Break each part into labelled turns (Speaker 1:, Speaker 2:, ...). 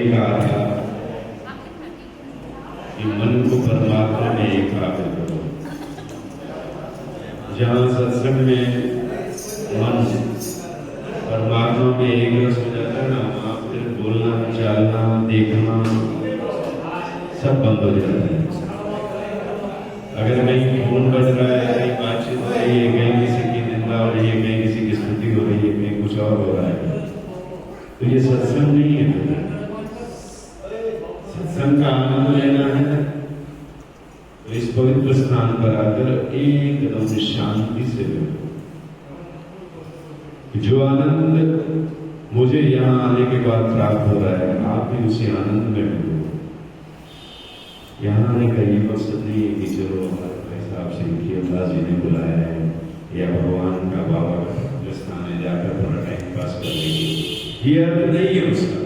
Speaker 1: ये कहा था कि मन को परमात्मा में एकाग्र करो। जहाँ सत्संग में मन परमात्मा में एक रस हो जाता है ना, वहाँ फिर बोलना, चालना, देखना सब बंद हो जाता है। अगर कहीं फोन बज रहा है, कहीं बातचीत हो रही है, कहीं किसी की निंदा हो रही है, कहीं किसी की स्तुति हो रही है, कहीं कुछ और हो रहा है, तो ये सत्संग नहीं है। सत्संग का आनंद लेना है तो इस पवित्र स्थान पर आकर एकदम शांति से लो। जो आनंद मुझे यहाँ आने के बाद प्राप्त हो रहा है, आप भी उसी आनंद में मिलो। यहाँ आने का ये मकसद नहीं है कि चलो ऐसा आपसे अल्लाह जी ने बुलाया है या भगवान का बाबा जो स्थान है जाकर थोड़ा टाइम पास कर लेंगे, ये अर्थ नहीं है उसका।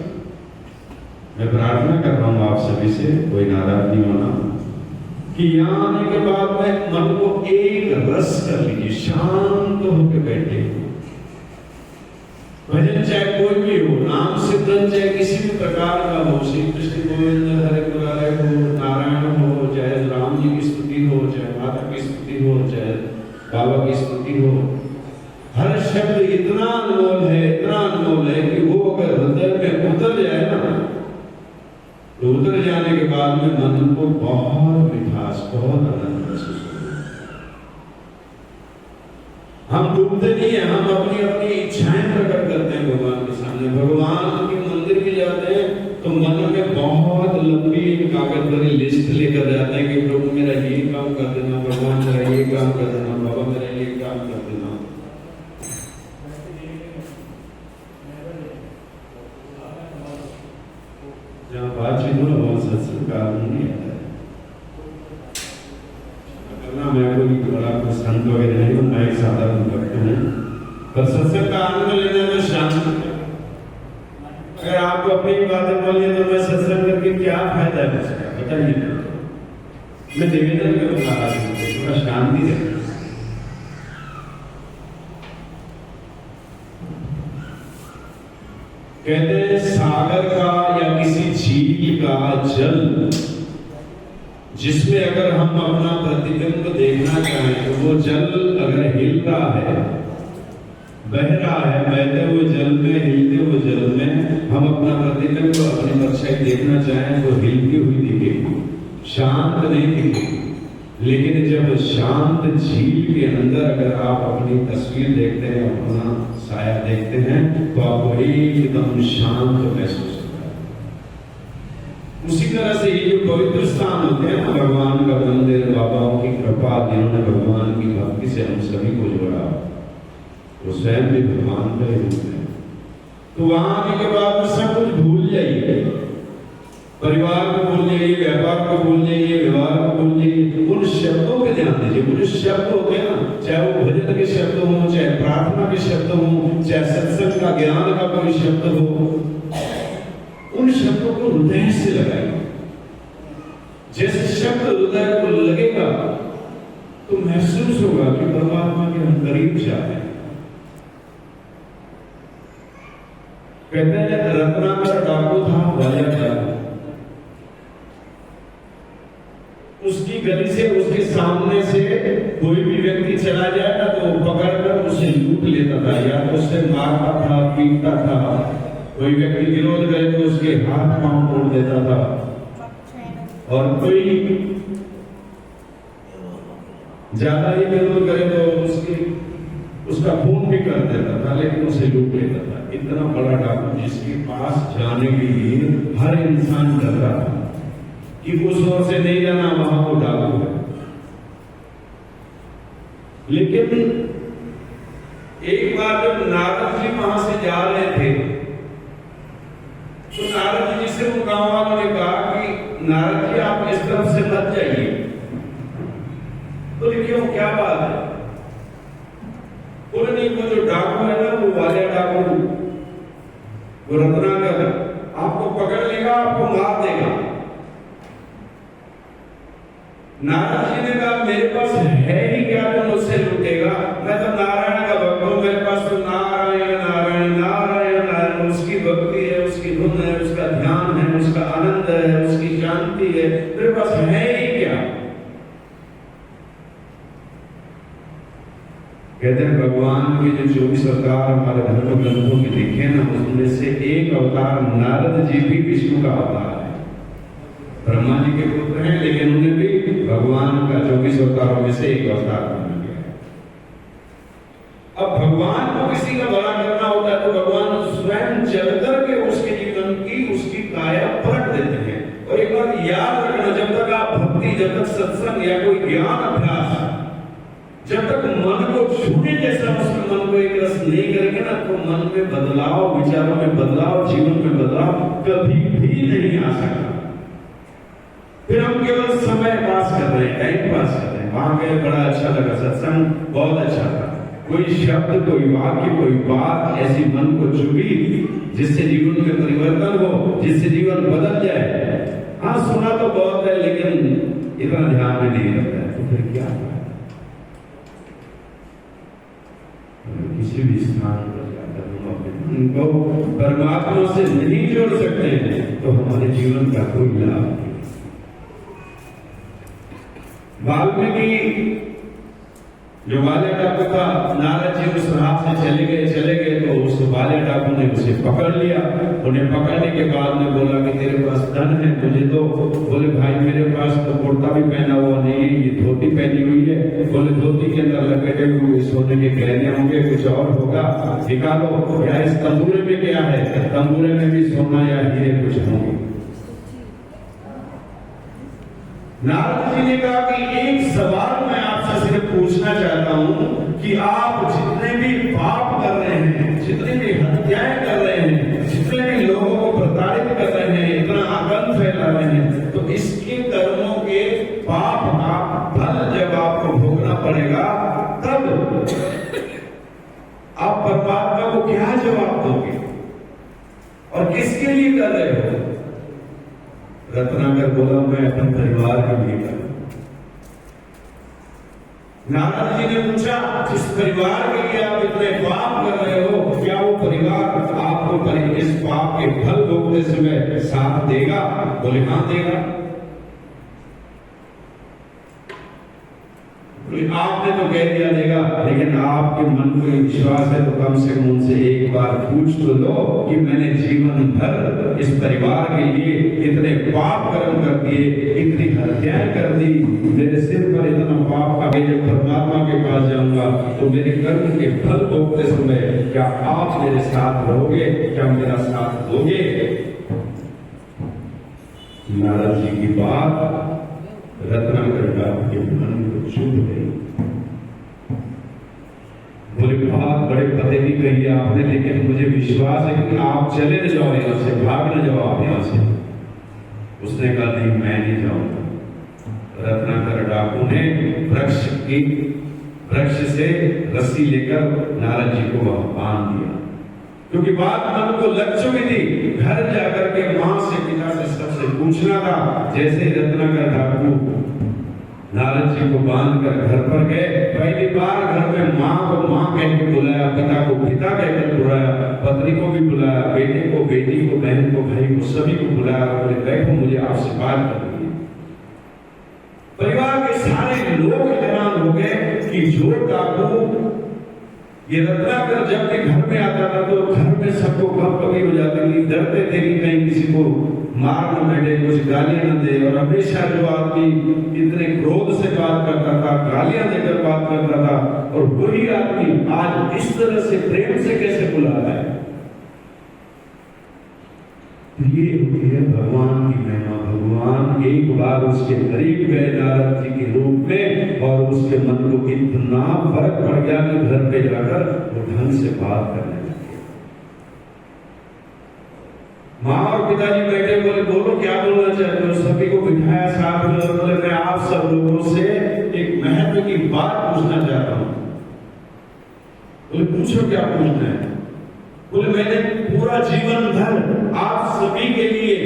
Speaker 1: मैं प्रार्थना कर रहा हूँ आप सभी से, कोई नाराज नहीं होना, कि यहाँ आने के बाद में मन को एक रस कर लीजिए, शांत होकर बैठे। भजन चाहे कोई भी हो, नाम सिमरन चाहे किसी भी प्रकार का हो, श्री कृष्ण गोविंद हरे मुरारे हो, नारायण हो, चाहे राम जी की स्तुति हो, चाहे माता की स्तुति हो, चाहे बाबा की स्तुति हो, हर शब्द इतना अनमोल है, इतना अनमोल है कि वो अगर हृदय में उतर जाए ना, तो उतर जाने के बाद में मन को बहुत मिठास, बहुत आनंद महसूस होता है। हम डूबते नहीं है, हम अपनी अपनी इच्छाएं प्रकट करते हैं भगवान के सामने। भगवान के मंदिर में जाते हैं तो मन में बहुत लंबी कागज भरी लिस्ट लेकर जाते हैं कि प्रभु मेरा ये काम कर देना, भगवान मेरा ये काम कर देना, बाबा मेरा ये काम कर देना। जहाँ बातचीत हो वहाँ सत्संग का नहीं आता है। करना मैं कोई बड़ा संत वगैरह नहीं हूँ, मैं एक साधारण भक्त हूँ, पर सत्संग का आनंद लेने में शांति। अगर आपको अपनी बातें बोलिए तो मैं सत्संग करके क्या फायदा है उसका, बताइए। मैं निवेदन करूँगा आपको थोड़ा शांति से। कहते हैं सागर का या किसी झील का जल जिसमें अगर हम अपना प्रतिबिंब देखना चाहें तो वो जल अगर हिल रहा है, बह रहा है, बहते हुए जल में, हिलते हुए जल में हम अपना प्रतिबिंब, अपनी परछाई देखना चाहें तो हिलती हुई दिखेगी, शांत नहीं दिखेगी। लेकिन जब शांत झील के अंदर अगर आप अपनी तस्वीर देखते हैं, अपना साया देखते हैं, तो आपको एकदम शांत महसूस होता है। उसी तरह से ये जो पवित्र स्थान होते हैं, भगवान का मंदिर, बाबाओं की कृपा, जिन्होंने भगवान की भक्ति से हम सभी को जोड़ा, वो स्वयं भी भगवान का ही रूप है। तो वहां आने के बाद सब कुछ भूल जाइए, परिवार को भूल जाइए, व्यापार को भूल जाइए, व्यवहार को भूल जाइए, उन शब्दों पे ध्यान दीजिए। उन शब्द होते हैं ना, चाहे वो भजन के शब्द हो, चाहे प्रार्थना के शब्द हो, चाहे सत्संग का, ज्ञान का कोई शब्द हो, उन शब्दों को हृदय से लगाइए। जैसे शब्द हृदय को लगेगा तो महसूस होगा कि परमात्मा के हम करीब जाते हैं। कहते हैं रत्नाकर डाकू था, राजा डाकू। उसकी गली से, उसके सामने से कोई भी व्यक्ति चला जाए ना तो पकड़कर उसे लूट लेता था, या तो उससे मारता था, पीटता था। कोई व्यक्ति विरोध करे तो उसके हाथ पांव तोड़ देता था, और कोई ज्यादा ही विरोध करे तो उसका खून भी कर देता था, लेकिन उसे लूट लेता था। इतना बड़ा डाकू जिसके पास जाने के लिए हर इंसान डर रहा था कि उस ओर से नहीं जाना, वहां वो डाकू है। लेकिन एक बार जब नारद जी वहां से जा रहे थे तो नारद जी से वो गांव वालों ने कहा कि नारद जी आप इस तरफ से मत जाइए। तो क्यों, क्या बात है? बोले नहीं, वो जो डाकू है ना, वो वाले डाकू, वो रत्नाकर आपको पकड़ लेगा, आपको मार देगा। नारद जी ने कहा मेरे पास है ही क्या जो मुझसे लूटेगा? मैं तो नारायण का भक्त हूं, मेरे पास तो नारायण नारायण नारायण नारायण, उसकी भक्ति है, उसकी धुन है, उसका ध्यान है, शांति है, तेरे पास है ही क्या? कहते हैं भगवान के जो 24 अवतार हमारे धर्म ग्रंथों में लिखे ना, उसमें से एक अवतार नारद जी भी विष्णु का अवतार है। ब्रह्मा जी के पुत्र हैं, लेकिन उन्हें भी भगवान का 24 अवतारों में से एक अवतार बना गया है। अब भगवान को किसी का बड़ा करना होता है तो भगवान स्वयं चल करके उसके जीवन की उसकी काया पलट देते हैं। और एक बात याद रखना, जब तक आप भक्ति, जब तक सत्संग या कोई ज्ञान अभ्यास, जब तक मन को छूने जैसा उसके मन को एक रस नहीं करेंगे ना, तो मन में बदलाव, विचारों में बदलाव, जीवन में बदलाव कभी भी नहीं आ सकता। फिर हम केवल समय पास कर रहे हैं, टाइम पास कर रहे हैं। वहां गए, बड़ा अच्छा लगा, सत्संग बहुत अच्छा था, कोई शब्द, कोई वाक्य, कोई बात ऐसी मन को चुभी जिससे जीवन में परिवर्तन हो, जिससे जीवन बदल जाए। हाँ, सुना तो बहुत है लेकिन इतना ध्यान में नहीं रखता है, तो फिर क्या है? किसी भी स्थान पर जाकर हम अपने मन को परमात्मा से नहीं जोड़ सकते हैं तो हमारे जीवन का कोई लाभ नहीं। वाल्मीकि जो बाल्या डाकू था, नारद जी उस राह से चले गए तो उस बाल्या डाकू ने उसे पकड़ लिया। उन्हें पकड़ने के बाद में बोला कि तेरे पास धन है, मुझे तो। बोले भाई मेरे पास तो कुर्ता भी पहना हुआ नहीं है, ये धोती पहनी हुई है। बोले धोती के अंदर लपेटे हुए सोने के गहने होंगे, कुछ और होगा, निकालो। या इस तंबूरे में क्या है? तंबूरे में भी सोना या हीरे कुछ होंगे। नारद जी ने कहा कि एक सवाल मैं आपसे सिर्फ पूछना चाहता हूं कि आप जितने भी पाप कर रहे हैं, जितनी भी हत्याएं कर रहे हैं, जितने भी लोगों को प्रताड़ित कर रहे हैं, इतना आतंक फैला रहे हैं, तो इसके कर्मों के पाप का फल जब आपको भोगना पड़ेगा तब आप परमात्मा को क्या जवाब दोगे और किसके लिए कर रहे हो? रत्नाकर बोला मैं अपने परिवार के लिए कर रहा हूं। नारद जी ने पूछा जिस परिवार के लिए आप इतने पाप कर रहे हो, क्या वो परिवार आपको इस पाप के फल भोगते समय साथ देगा? बोले हाँ देगा। आपने तो कह दिया देगा, लेकिन आपके मन को विश्वास है तो कम से कम उनसे एक बार पूछ तो लो कि मैंने जीवन भर इस परिवार के लिए इतने पाप कर्म कर दिए, इतनी हत्याएं कर दी, मेरे सिर पर इतना पाप आ गया, जब परमात्मा के पास जाऊंगा तो मेरे कर्म के फल भोगते समय क्या आप मेरे साथ रहोगे? क्या मेरा साथ दोगे? नारद जी की बात रत्नाकर के मन को छू गई। बोले बहुत बड़े पते भी कही आपने, लेकिन मुझे विश्वास है कि आप चले न जाओ यहाँ से, भाग न जाओ आप यहाँ से। उसने कहा नहीं, मैं नहीं जाऊंगा। रत्नाकर डाकू ने वृक्ष से रस्सी लेकर नारद जी को वहां बांध दिया, क्योंकि बात मन को लग चुकी थी। घर जाकर के मां से, पिता से, सबसे पूछना था। जैसे रत्नाकर डाकू नारद जी को बांध कर घर पर गए, पहली बार घर में मां को मां कह के बुलाया, पिता को पिता कहकर बुलाया, पत्नी को भी बुलाया, बेटे को बेटी को, बहन को भाई को, सभी को बुलाया। बोले बैठो, मुझे आपसे बात करनी है। परिवार के सारे लोग हैरान हो गए कि जो डाकू ये रत्नाकर जब भी घर में आता था तो घर में सबको कभी हो जाती थी, डरते थे कि कहीं किसी को मार न बैठे, कुछ गालियां न दे। और हमेशा जो आदमी इतने क्रोध से बात करता था, गालियां देकर बात करता था, और वही आदमी आज इस तरह से प्रेम से कैसे बुला रहा है? ये होती है भगवान की महिमा। भगवान एक बार उसके करीब गए नारद जी के रूप में, और उसके मन को इतना फर्क पड़ गया कि घर पे जाकर वो ढंग से बात करने लगे। माँ और पिताजी बैठे, बोले बोलो क्या बोलना चाहते हो? सभी को बिठाया साथ में, और बोले मैं आप सब लोगों से एक महत्व की बात पूछना चाहता हूँ। बोले पूछो क्या पूछना है? बोले मैंने पूरा जीवन भर आप सभी के लिए,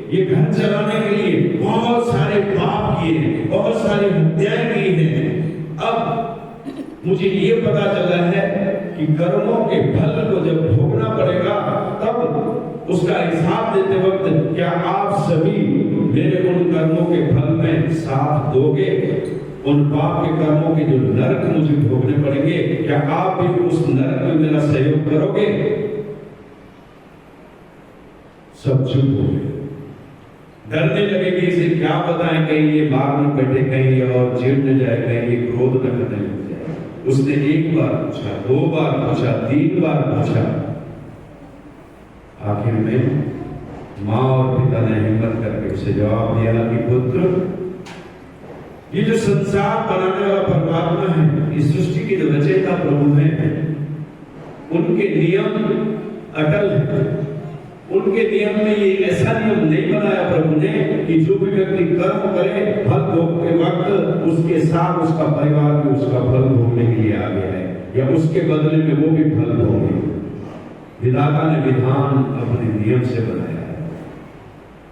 Speaker 1: ये घर चलाने के लिए बहुत सारे पाप किए हैं, बहुत सारी हत्याएं की हैं। अब मुझे ये पता चला है कि कर्मों के फल को जब भोगना पड़ेगा तब उसका हिसाब देते वक्त क्या आप सभी मेरे उन कर्मों के फल में साथ दोगे? उन पाप के कर्मों के जो नरक मुझे भोगने पड़ेंगे, क्या आप भी उस नरक में मेरा सहयोग करोगे? सब चुप हो गए, डरने लगे कि इसे क्या बताएं, कहीं ये बाग में बैठे, कहीं ये और चिढ़ न जाए, कहीं ये क्रोध न करने लग जाए। उसने एक बार पूछा, दो बार पूछा, तीन बार पूछा। आखिर में माँ और पिता ने हिम्मत करके उसे जवाब दिया कि पुत्र, ये जो संसार बनाने वाला परमात्मा है, इस सृष्टि के जो रचयिता प्रभु हैं, उनके नियम अटल है। उनके नियम में ये ऐसा नियम नहीं बनाया प्रभु ने कि जो भी व्यक्ति कर्म करे, फल भोगते वक्त उसके साथ उसका परिवार भी उसका फल भोगने के लिए आ गया है, या उसके बदले में वो भी फल भोगे। विधाता ने विधान अपने नियम से बनाया है।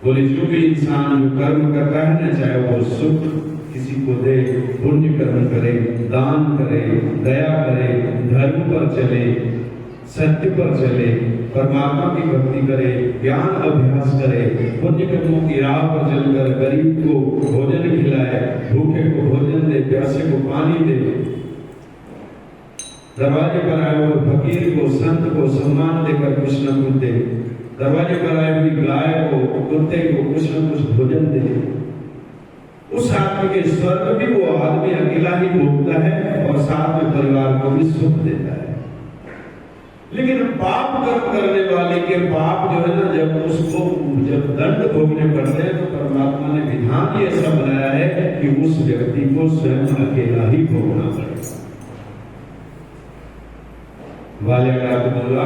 Speaker 1: बोले जो भी इंसान जो कर्म करता है ना, चाहे वो सुख किसी को दे, पुण्य कर्म करे, दान करे, दया करे, धर्म पर चले, सत्य पर चले, परमात्मा की भक्ति करे, ज्ञान अभ्यास करे, पुण्य कर्मों की राह पर चलकर गरीब को भोजन खिलाए, भूखे को भोजन दे, प्यासे को पानी दे, दरवाजे पर आए हुए फकीर को, संत को सम्मान देकर कुछ न कुछ दे, दरवाजे पर आए हुई गाय को, कुत्ते को कुछ न कुछ भोजन दे। उस आदमी के स्वर्ग भी वो आदमी अकेला ही भोगता है और साथ में परिवार को भी सुख देता है। लेकिन पाप कर्म करने वाले के पाप जो है ना, जब दंड भोगने पड़ते हैं तो परमात्मा ने विधान ही ऐसा बनाया है कि उस व्यक्ति को स्वयं अकेला ही भोगना पड़ेगा। बाल्याकार बोला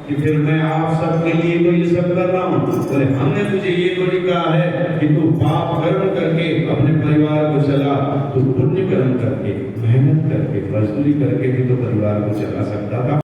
Speaker 1: कि फिर मैं आप सबके लिए तो ये सब कर रहा हूँ, बोले हमने तुझे ये थोड़ी कहा है कि तू पाप कर्म करके अपने परिवार को चला, तू पुण्य कर्म करके, मेहनत करके, मजदूरी करके भी तो परिवार को चला सकता था।